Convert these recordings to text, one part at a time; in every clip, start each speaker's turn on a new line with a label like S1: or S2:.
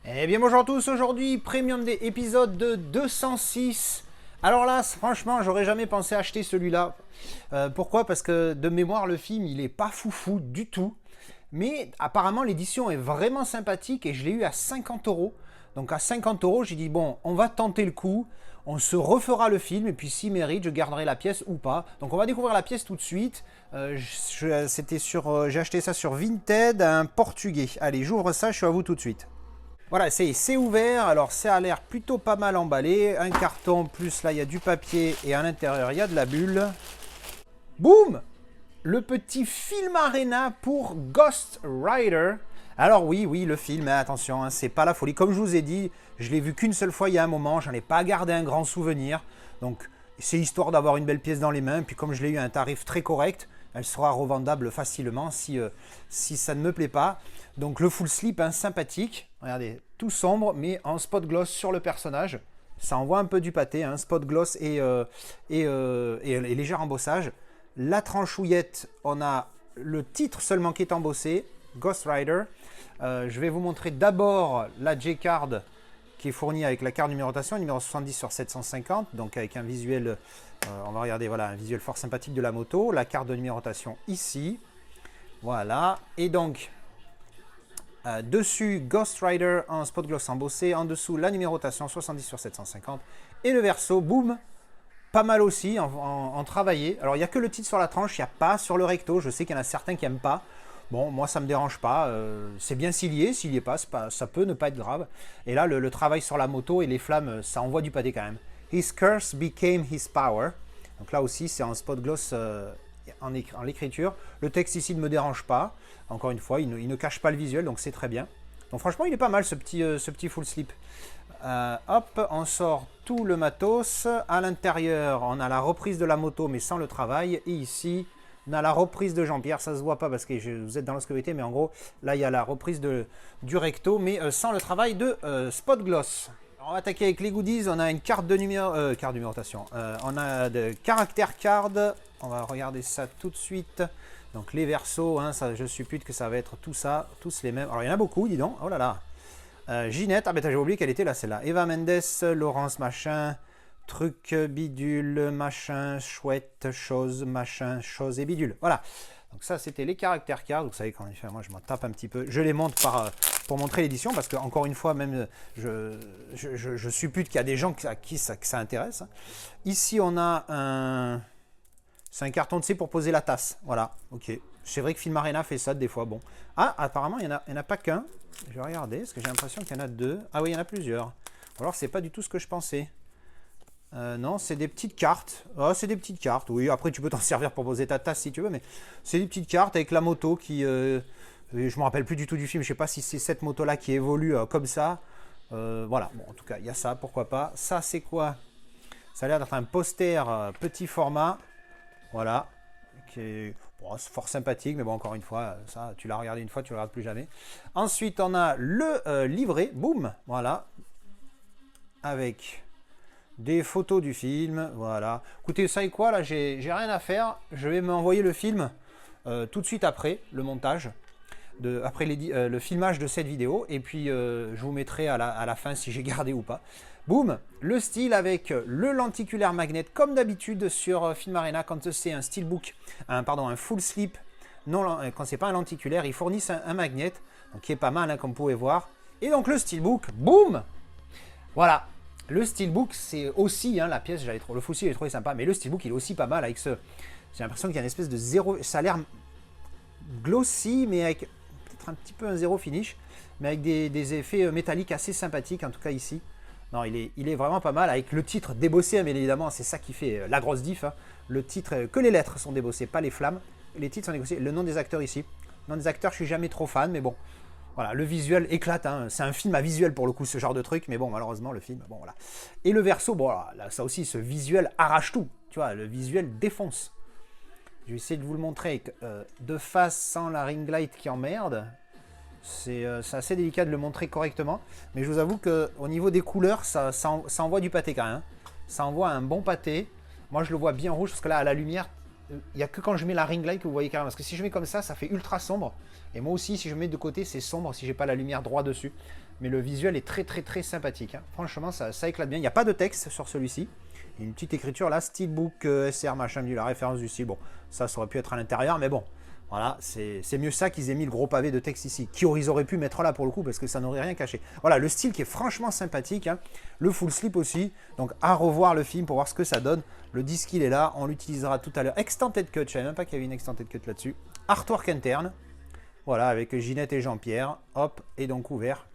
S1: Eh bien bonjour à tous, aujourd'hui Premium Day épisode de 206. Alors là franchement j'aurais jamais pensé acheter celui-là. Pourquoi? Parce que de mémoire le film il est pas foufou du tout. Mais apparemment l'édition est vraiment sympathique et je l'ai eu à 50 euros. Donc à 50 euros j'ai dit bon on va tenter le coup. On se refera le film et puis s'il mérite je garderai la pièce ou pas. Donc on va découvrir la pièce tout de suite. J'ai acheté ça sur Vinted, un portugais. Allez j'ouvre ça, je suis à vous tout de suite. Voilà, c'est ouvert, alors ça a l'air plutôt pas mal emballé. Un carton, plus là il y a du papier et à l'intérieur il y a de la bulle. Boum! Le petit film Arena pour Ghost Rider. Alors oui, le film, hein, attention, hein, c'est pas la folie. Comme je vous ai dit, je l'ai vu qu'une seule fois il y a un moment, j'en ai pas gardé un grand souvenir. Donc c'est histoire d'avoir une belle pièce dans les mains. Puis comme je l'ai eu à un tarif très correct, elle sera revendable facilement si ça ne me plaît pas. Donc le full slip, hein, sympathique. Regardez, tout sombre, mais en spot gloss sur le personnage. Ça envoie un peu du pâté, hein, spot gloss et léger embossage. La tranchouillette, on a le titre seulement qui est embossé, Ghost Rider. Je vais vous montrer d'abord la J-Card qui est fournie avec la carte numérotation, numéro 70 sur 750, donc avec un visuel, on va regarder, voilà, un visuel fort sympathique de la moto, la carte de numérotation ici, voilà, et donc, dessus, Ghost Rider en spot gloss embossé, en dessous, la numérotation 70 sur 750, et le verso, boum, pas mal aussi, en travaillé. Alors, il n'y a que le titre sur la tranche, il n'y a pas sur le recto, je sais qu'il y en a certains qui n'aiment pas. Bon, moi, ça ne me dérange pas. C'est bien s'il y est pas, ça peut ne pas être grave. Et là, le travail sur la moto et les flammes, ça envoie du pâté quand même. His curse became his power. Donc là aussi, c'est en spot gloss en l'écriture. Le texte ici ne me dérange pas. Encore une fois, il ne cache pas le visuel, donc c'est très bien. Donc franchement, il est pas mal ce petit full slip. Hop, on sort tout le matos. À l'intérieur, on a la reprise de la moto, mais sans le travail. Et ici, on a la reprise de Jean-Pierre, ça se voit pas parce que vous êtes dans l'obscurité, mais en gros, là, il y a la reprise du recto, mais sans le travail de spot gloss. Alors, on va attaquer avec les goodies. On a une carte de carte de numérotation. On a de caractère card. On va regarder ça tout de suite. Donc, les versos, hein, ça, je suppute que ça va être tout ça, tous les mêmes. Alors, il y en a beaucoup, dis donc. Oh là là. Ginette, ah ben j'ai oublié qu'elle était là, celle-là. Eva Mendes, Laurence, machin. Truc, bidule, machin, chouette, chose, machin, chose et bidule. Voilà. Donc ça, c'était les caractères cards. Vous savez, quand moi, je m'en tape un petit peu. Je les montre pour montrer l'édition parce que, encore une fois, même, je suppute qu'il y a des gens à qui ça intéresse. Ici, on a un... C'est un carton de C pour poser la tasse. Voilà, ok. C'est vrai que Film Arena fait ça des fois. Bon. Ah, apparemment, il n'y en a pas qu'un. Je vais regarder, parce que j'ai l'impression qu'il y en a deux. Ah oui, il y en a plusieurs. Alors, c'est pas du tout ce que je pensais. Non, c'est des petites cartes. Oh, c'est des petites cartes. Oui, après, tu peux t'en servir pour poser ta tasse si tu veux, mais c'est des petites cartes avec la moto qui... je me rappelle plus du tout du film. Je sais pas si c'est cette moto-là qui évolue comme ça. Voilà. Bon, en tout cas, il y a ça, pourquoi pas. Ça, c'est quoi? Ça a l'air d'être un poster petit format. Voilà. Bon, c'est fort sympathique, mais bon, encore une fois, ça, tu l'as regardé une fois, tu ne le regardes plus jamais. Ensuite, on a le livret. Boum. Voilà. Avec... des photos du film, voilà. Écoutez, ça et quoi, là, j'ai rien à faire. Je vais m'envoyer le film tout de suite après le montage, après le filmage de cette vidéo. Et puis, je vous mettrai à la fin si j'ai gardé ou pas. Boum, le style avec le lenticulaire magnet, comme d'habitude sur Film Arena, quand c'est un steelbook, un full slip, non, quand c'est pas un lenticulaire, ils fournissent un magnet, donc qui est pas mal, hein, comme vous pouvez voir. Et donc le steelbook, boum, voilà. Le steelbook, c'est aussi, hein, la pièce, le full j'ai trouvé sympa, mais le steelbook, il est aussi pas mal avec ce... J'ai l'impression qu'il y a une espèce de zéro... Ça a l'air glossy, mais avec peut-être un petit peu un zéro finish, mais avec des effets métalliques assez sympathiques, en tout cas ici. Non, il est vraiment pas mal, avec le titre débossé, hein, mais évidemment, c'est ça qui fait la grosse diff. Hein. Le titre, que les lettres sont débossées, pas les flammes. Les titres sont débossés. Le nom des acteurs ici. Le nom des acteurs, je suis jamais trop fan, mais bon... Voilà, le visuel éclate, hein. C'est un film à visuel pour le coup, ce genre de truc, mais bon, malheureusement, le film, bon, voilà. Et le verso, bon, là, ça aussi, ce visuel arrache tout, tu vois, le visuel défonce. Je vais essayer de vous le montrer de face sans la ring light qui emmerde. C'est assez délicat de le montrer correctement, mais je vous avoue qu'au niveau des couleurs, ça envoie du pâté quand même. Hein. Ça envoie un bon pâté. Moi, je le vois bien rouge, parce que là, à la lumière, il n'y a que quand je mets la ring light que vous voyez carrément. Parce que si je mets comme ça fait ultra sombre. Et moi aussi, si je mets de côté, c'est sombre si j'ai pas la lumière droit dessus. Mais le visuel est très très très sympathique. Hein. Franchement, ça éclate bien. Il n'y a pas de texte sur celui-ci. Il y a une petite écriture là, Steelbook SR machin, la référence du style. Bon, ça aurait pu être à l'intérieur, mais bon. Voilà, c'est mieux ça qu'ils aient mis le gros pavé de texte ici. Ils auraient pu mettre là pour le coup, parce que ça n'aurait rien caché. Voilà, le style qui est franchement sympathique. Hein. Le full slip aussi. Donc à revoir le film pour voir ce que ça donne. Le disque il est là, on l'utilisera tout à l'heure. Extended Cut, je ne savais même pas qu'il y avait une Extended Cut là-dessus. Artwork interne. Voilà, avec Ginette et Jean-Pierre. Hop, et donc ouvert.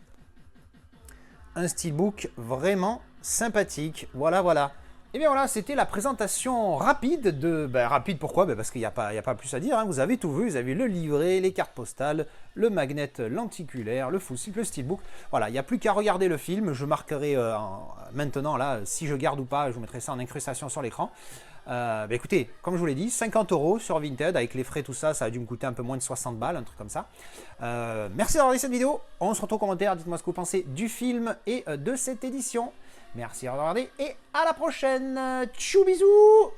S1: Un steelbook vraiment sympathique. Voilà, voilà. Et bien voilà, c'était la présentation rapide de... rapide pourquoi? Parce qu'il n'y a pas plus à dire. Hein. Vous avez tout vu, vous avez le livret, les cartes postales, le magnet lenticulaire, le full slip, le steelbook. Voilà, il n'y a plus qu'à regarder le film. Je marquerai maintenant, là, si je garde ou pas, je vous mettrai ça en incrustation sur l'écran. Écoutez, comme je vous l'ai dit, 50 € sur Vinted, avec les frais, tout ça, ça a dû me coûter un peu moins de 60 balles, un truc comme ça. Merci d'avoir regardé cette vidéo. On se retrouve en commentaire, dites-moi ce que vous pensez du film et de cette édition. Merci d'avoir regardé et à la prochaine. Tchou bisous.